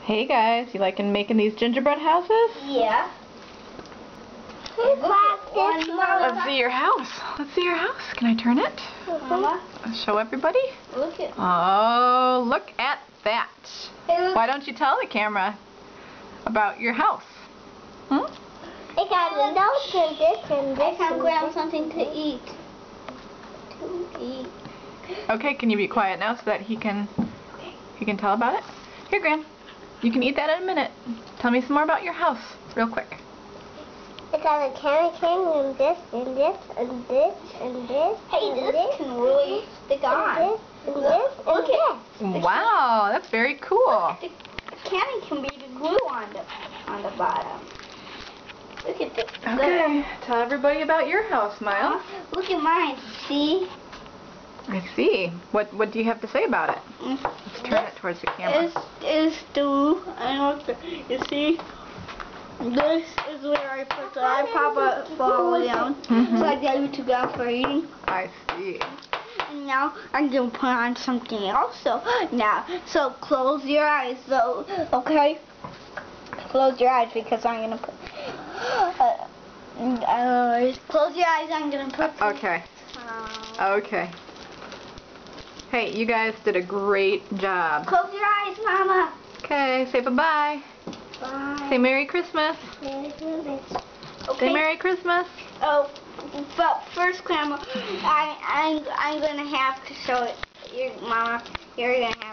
Hey guys, you liking making these gingerbread houses? Yeah. Let's see your house. Let's see your house. Can I turn it? Mama, Show everybody. look at. Oh, look at that. Hey, look. Why don't you tell the camera about your house? Hmm? It got windows and this and I this. can and grab this. something to eat. Okay, can you be quiet now so that he can tell about it? Here, Gran. You can eat that in a minute. Tell me some more about your house, real quick. It got a candy cane and this and this and this and this. Hey, and this can really stick on. and this and this and this. Wow, that's very cool. The candy can be the glue on the bottom. Look at this. Okay, tell everybody about your house, Miles. Look at mine. See? I see. What do you have to say about it? Let's turn it towards the camera. Is the and look, you see? This is where I put the iPod fall down. So I got you to go for eating. I see. And now I'm gonna put on something else. So close your eyes. So okay, close your eyes because I'm gonna put. Close your eyes. I'm gonna put. Okay. Okay. Hey, you guys did a great job. Close your eyes, Mama. Okay, say bye-bye. Bye. Say Merry Christmas. Okay. Say Merry Christmas. Oh, but first, Grandma, I'm gonna have to show it. Mama, you're gonna have